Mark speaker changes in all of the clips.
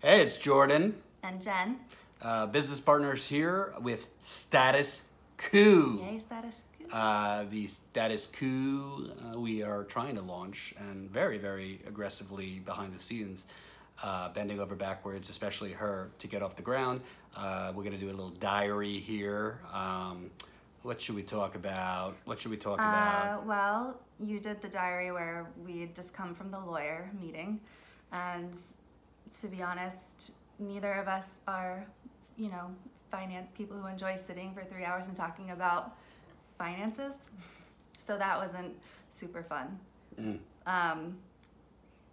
Speaker 1: Hey, it's Jordan.
Speaker 2: And Jen.
Speaker 1: Business partners here with Status Coup.
Speaker 2: Yay, Status Coup.
Speaker 1: The Status Coup we are trying to launch, and very, very aggressively behind the scenes, bending over backwards, especially her, to get off the ground. We're going to do a little diary here. What should we talk about?
Speaker 2: Well, you did the diary where we had just come from the lawyer meeting, and to be honest, neither of us are, finance people who enjoy sitting for 3 hours and talking about finances. So that wasn't super fun.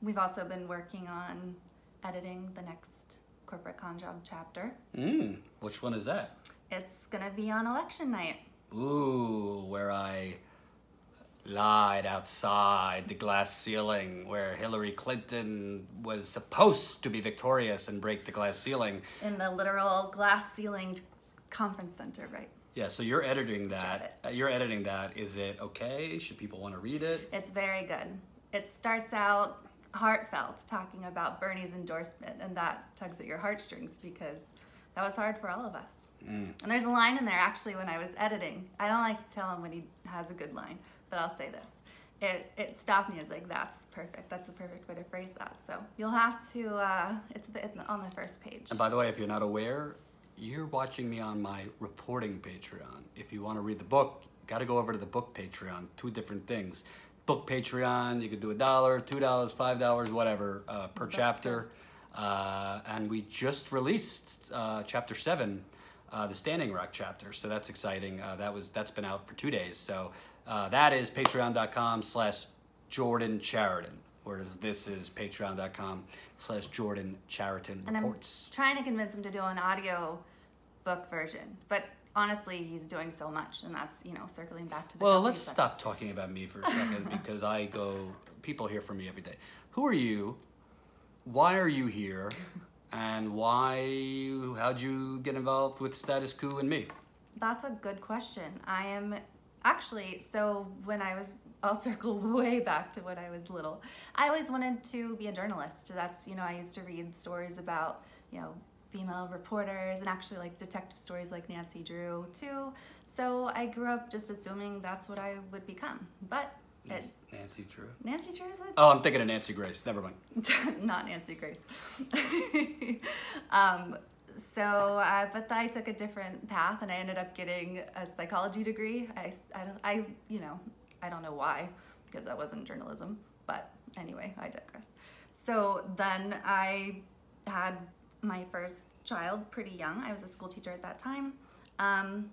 Speaker 2: We've also been working on editing the next corporate con job chapter.
Speaker 1: Which one is that?
Speaker 2: It's gonna be on election night.
Speaker 1: Ooh, where I lied outside the glass ceiling, where Hillary Clinton was supposed to be victorious and break the glass ceiling.
Speaker 2: In the literal glass-ceilinged conference center, right?
Speaker 1: Yeah, so you're editing that. Is it okay? Should people want to read it?
Speaker 2: It's very good. It starts out heartfelt, talking about Bernie's endorsement, and that tugs at your heartstrings because that was hard for all of us. And there's a line in there, actually, when I was editing. I don't like to tell him when he has a good line, but I'll say this. It stopped me. It's like, that's perfect. That's the perfect way to phrase that. So you'll have to, it's on the first page.
Speaker 1: And by the way, if you're not aware, you're watching me on my reporting Patreon. If you want to read the book, got to go over to the book Patreon. Two different things. Book Patreon, you could do $1, $2, $5, whatever, per chapter. And we just released chapter 7, the Standing Rock chapter. So that's exciting. That's been out for 2 days. So that is patreon.com/Jordan Chariton. Whereas this is patreon.com/Jordan Chariton Reports.
Speaker 2: I'm trying to convince him to do an audio book version, but honestly, he's doing so much, and that's, circling back to the
Speaker 1: Well, let's stop talking about me for a second because people hear from me every day. Who are you? Why are you here? And how'd you get involved with Status Coup and me?
Speaker 2: That's a good question. I am actually, so when I was, I'll circle way back to when I was little. I always wanted to be a journalist. That's, I used to read stories about, female reporters and actually like detective stories like Nancy Drew too. So I grew up just assuming that's what I would become. But
Speaker 1: Nancy Drew?
Speaker 2: Nancy Drew is it?
Speaker 1: Oh, I'm thinking of Nancy Grace. Never mind.
Speaker 2: Not Nancy Grace. But I took a different path and I ended up getting a psychology degree. I don't know why, because that wasn't journalism, but anyway, I digress. So then I had my first child pretty young. I was a school teacher at that time. And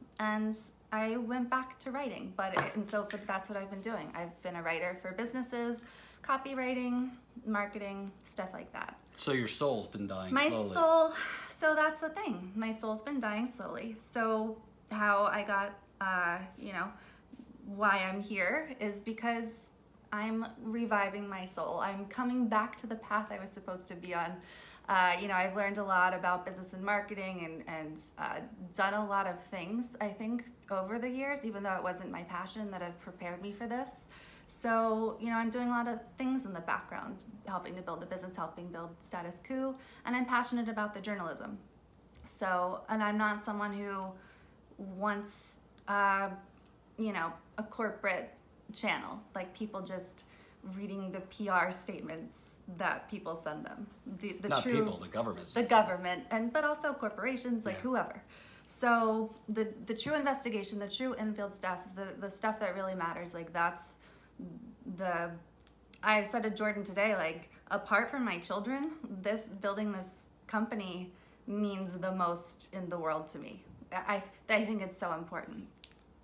Speaker 2: I went back to writing, that's what I've been doing. I've been a writer for businesses, copywriting, marketing, stuff like that.
Speaker 1: So your soul's been dying slowly.
Speaker 2: So that's the thing. My soul's been dying slowly. So how I got, why I'm here is because I'm reviving my soul. I'm coming back to the path I was supposed to be on. I've learned a lot about business and marketing and done a lot of things, I think, over the years, even though it wasn't my passion, that have prepared me for this. So, I'm doing a lot of things in the background, helping to build the business, helping build Status Coup, and I'm passionate about the journalism. So, and I'm not someone who wants, a corporate channel, like people just reading the PR statements that people send them. The
Speaker 1: government.
Speaker 2: The government, but also corporations, like whoever. So the true investigation, the true infield stuff, the stuff that really matters, like that's I said to Jordan today, like, apart from my children, building this company means the most in the world to me. I think it's so important.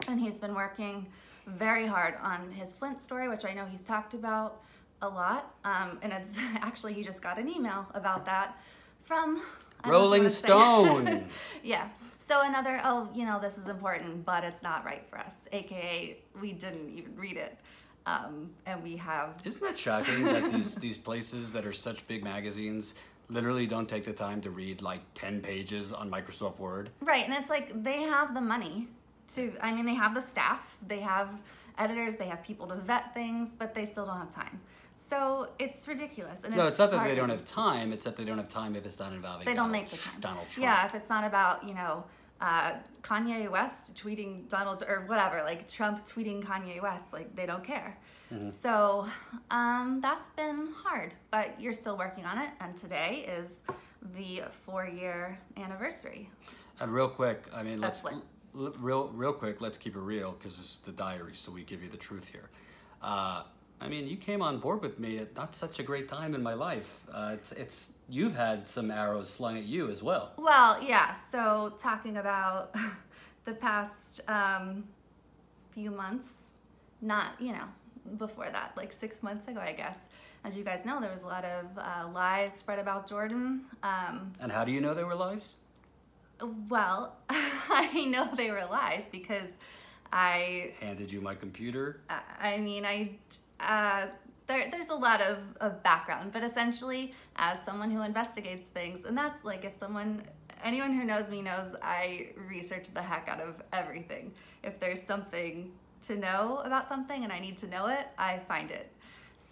Speaker 2: And he's been working very hard on his Flint story, which I know he's talked about a lot. And it's actually, he just got an email about that from
Speaker 1: Rolling Stone.
Speaker 2: Yeah. So another, this is important, but it's not right for us. AKA, we didn't even read it. And we have...
Speaker 1: Isn't that shocking that these places that are such big magazines literally don't take the time to read like 10 pages on Microsoft Word?
Speaker 2: Right, and it's like they have the money they have the staff, they have editors, they have people to vet things, but they still don't have time. So it's ridiculous. And
Speaker 1: No, it's not that
Speaker 2: hard.
Speaker 1: they don't have time. It's that they don't have time if it's not involving
Speaker 2: They don't make the time.
Speaker 1: Donald Trump.
Speaker 2: Yeah, if it's not about, Kanye West tweeting Donald, or whatever, like Trump tweeting Kanye West, like they don't care.
Speaker 1: Mm-hmm.
Speaker 2: So that's been hard, but you're still working on it. And today is the 4-year anniversary.
Speaker 1: And real quick, I mean,
Speaker 2: That's
Speaker 1: real quick, let's keep it real because this is the diary, so we give you the truth here. I mean, you came on board with me at not such a great time in my life. You've had some arrows slung at you as well.
Speaker 2: Well, yeah. So talking about the past few months, not, before that, like 6 months ago, I guess. As you guys know, there was a lot of lies spread about Jordan.
Speaker 1: And how do you know they were lies?
Speaker 2: Well, I know they were lies because I
Speaker 1: handed you my computer.
Speaker 2: There's a lot of background, but essentially, as someone who investigates things, and that's like anyone who knows me knows I research the heck out of everything. If there's something to know about something and I need to know it, I find it.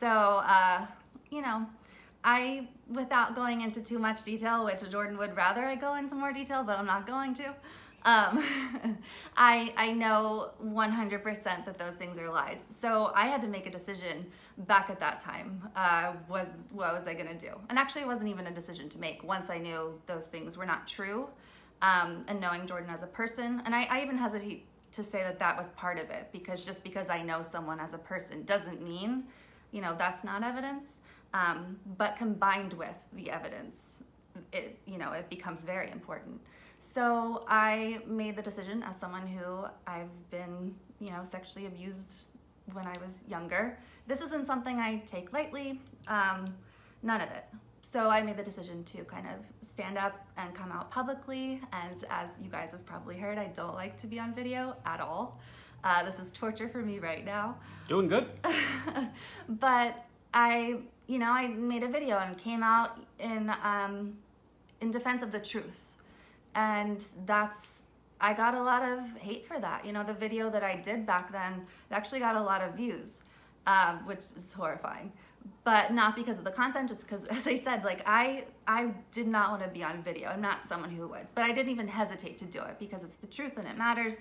Speaker 2: So, without going into too much detail, which Jordan would rather I go into more detail, but I'm not going to, I know 100% that those things are lies. So I had to make a decision back at that time. What was I gonna do? And actually it wasn't even a decision to make once I knew those things were not true, and knowing Jordan as a person. And I even hesitate to say that was part of it, because just because I know someone as a person doesn't mean, that's not evidence. But combined with the evidence, it becomes very important. So I made the decision, as someone who I've been, sexually abused when I was younger. This isn't something I take lightly, none of it. So I made the decision to kind of stand up and come out publicly. And as you guys have probably heard, I don't like to be on video at all. This is torture for me right now.
Speaker 1: Doing good.
Speaker 2: But I made a video and came out in defense of the truth. And I got a lot of hate for that. The video that I did back then, it actually got a lot of views, which is horrifying. But not because of the content, just because, as I said, like I did not want to be on video. I'm not someone who would, but I didn't even hesitate to do it because it's the truth and it matters.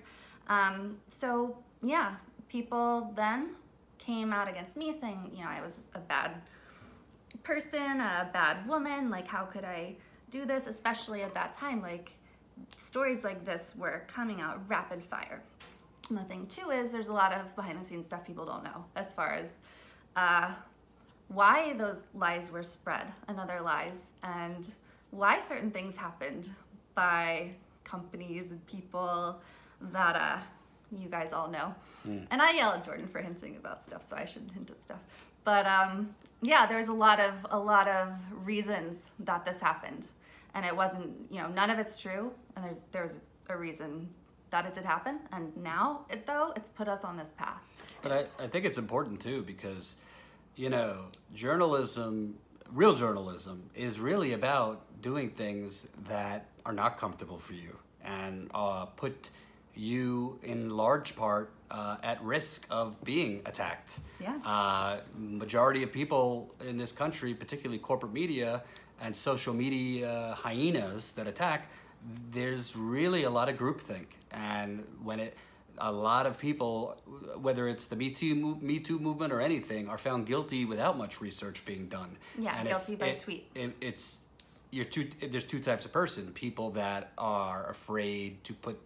Speaker 2: So yeah, people then came out against me saying, I was a bad person, a bad woman. Like, how could I do this? Especially at that time, like stories like this were coming out rapid fire. And the thing too is there's a lot of behind the scenes stuff people don't know as far as why those lies were spread and other lies, and why certain things happened by companies and people that you guys all know. And I yell at Jordan for hinting about stuff, so I shouldn't hint at stuff. But yeah, there's a lot of reasons that this happened, and it wasn't, none of it's true, and there's a reason that it did happen, and now it's put us on this path.
Speaker 1: But I think it's important too, because journalism, real journalism, is really about doing things that are not comfortable for you and put you in large part at risk of being attacked.
Speaker 2: Yeah.
Speaker 1: Majority of people in this country, particularly corporate media and social media hyenas that attack, there's really a lot of groupthink. And a lot of people, whether it's the Me Too movement or anything, are found guilty without much research being done.
Speaker 2: Yeah,
Speaker 1: and
Speaker 2: guilty by tweet.
Speaker 1: There's two types of person: people that are afraid to put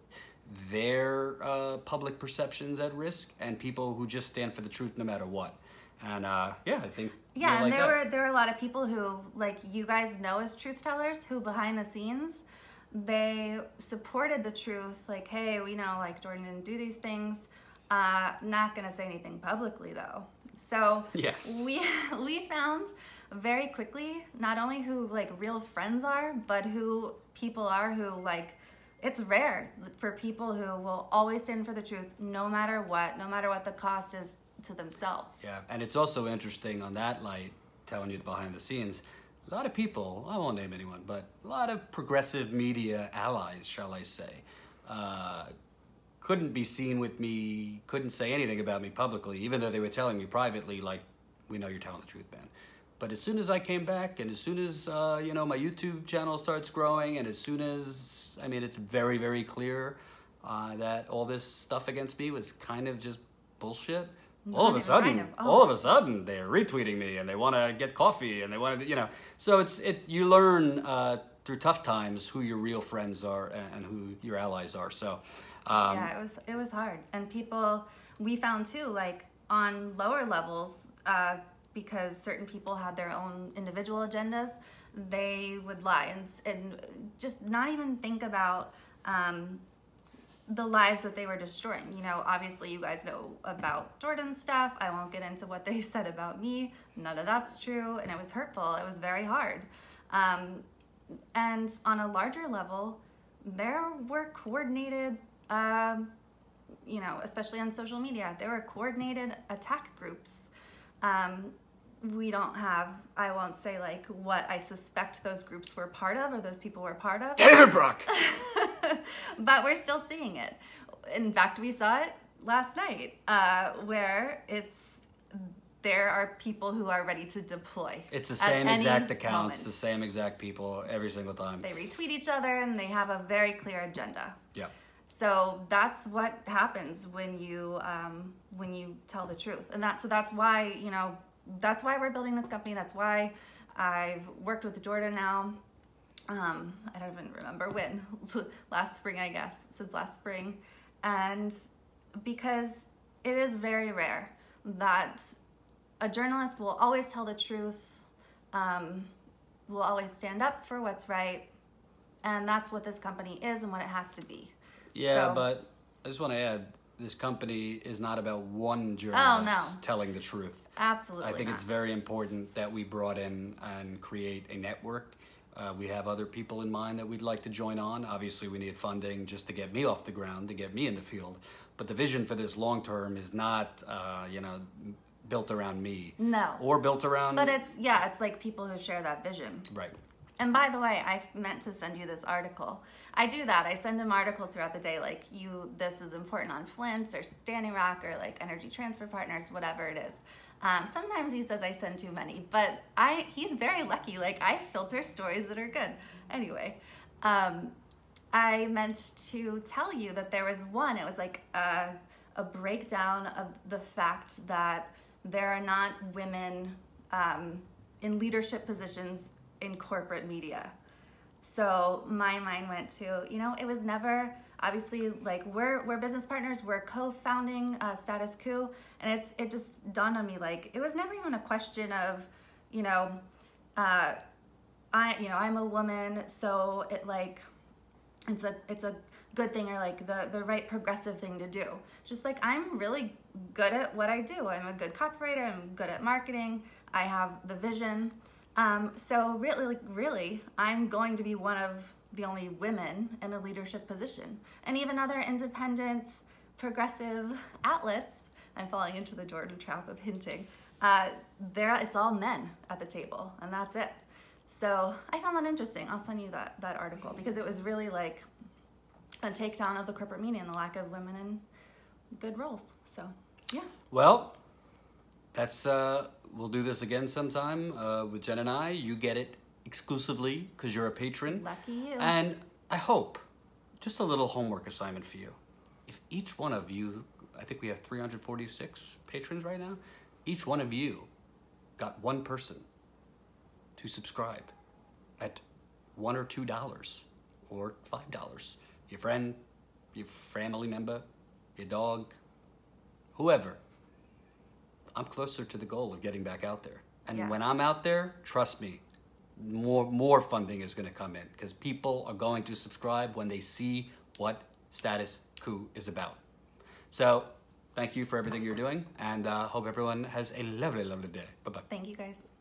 Speaker 1: their public perceptions at risk, and people who just stand for the truth no matter what. And I think
Speaker 2: and there were a lot of people who, like you guys know as truth tellers, who behind the scenes, they supported the truth, like, hey, we know, like, Jordan didn't do these things, not gonna say anything publicly though. So
Speaker 1: yes,
Speaker 2: we found very quickly not only who like real friends are, but who people are who, like, it's rare for people who will always stand for the truth no matter what the cost is to themselves.
Speaker 1: Yeah, and it's also interesting on that light, telling you behind the scenes, a lot of people, I won't name anyone, but a lot of progressive media allies, shall I say, couldn't be seen with me, couldn't say anything about me publicly, even though they were telling me privately, like, we know you're telling the truth, man. But as soon as I came back, and as soon as you know, my YouTube channel starts growing, and as soon as, I mean, it's very, very clear that all this stuff against me was kind of just bullshit. All of a sudden, they're retweeting me, and they want to get coffee, and they want to, you know. So you learn through tough times who your real friends are and who your allies are. So
Speaker 2: yeah, it was hard, and we found too, like on lower levels, because certain people had their own individual agendas, they would lie and just not even think about the lives that they were destroying. You know, obviously you guys know about Jordan's stuff. I won't get into what they said about me. None of that's true, and it was hurtful. It was very hard. And on a larger level, there were coordinated, you know, especially on social media, there were coordinated attack groups. We don't have, I won't say like what I suspect those groups were part of or those people were part of.
Speaker 1: David Brock!
Speaker 2: But we're still seeing it. In fact, we saw it last night, where there are people who are ready to deploy.
Speaker 1: It's the same exact accounts, the same exact people every single time.
Speaker 2: They retweet each other and they have a very clear agenda.
Speaker 1: Yeah.
Speaker 2: So that's what happens when you tell the truth, and that's why, you know, that's why we're building this company. That's why I've worked with Jordan now. I don't even remember when, last spring, I guess, since last spring. And because it is very rare that a journalist will always tell the truth, will always stand up for what's right. And that's what this company is and what it has to be.
Speaker 1: Yeah, so, but I just want to add, this company is not about one journalist telling the truth.
Speaker 2: Absolutely
Speaker 1: I think
Speaker 2: not.
Speaker 1: It's very important that we brought in and create a network. We have other people in mind that we'd like to join on. Obviously, we need funding just to get me off the ground, to get me in the field. But the vision for this long term is not, you know, built around me.
Speaker 2: No.
Speaker 1: Or built around...
Speaker 2: But it's like people who share that vision.
Speaker 1: Right.
Speaker 2: And by the way, I meant to send you this article. I do that. I send him articles throughout the day, like, this is important on Flint or Standing Rock or like Energy Transfer Partners, whatever it is. Sometimes he says I send too many, but he's very lucky. Like, I filter stories that are good. Anyway, I meant to tell you that there was one. It was like a breakdown of the fact that there are not women in leadership positions in corporate media. So my mind went to, you know, it was never, obviously, like, we're business partners, we're co-founding Status Coup, and it just dawned on me, like, it was never even a question of, you know, I'm a woman, so it's a good thing or like the right progressive thing to do. Just like, I'm really good at what I do. I'm a good copywriter, I'm good at marketing, I have the vision. So really, I'm going to be one of the only women in a leadership position. And even other independent, progressive outlets, I'm falling into the Jordan trap of hinting, it's all men at the table, and that's it. So I found that interesting. I'll send you that article, because it was really like a takedown of the corporate media and the lack of women in good roles. So, yeah.
Speaker 1: Well, that's... we'll do this again sometime with Jen and I. You get it exclusively because you're a patron.
Speaker 2: Lucky you.
Speaker 1: And I hope, just a little homework assignment for you. If each one of you, I think we have 346 patrons right now, each one of you got one person to subscribe at $1 or $2 or $5. Your friend, your family member, your dog, whoever. I'm closer to the goal of getting back out there. And when I'm out there, trust me, more funding is going to come in, because people are going to subscribe when they see what Status Coup is about. So thank you for everything you're doing, and hope everyone has a lovely, lovely day. Bye-bye.
Speaker 2: Thank you, guys.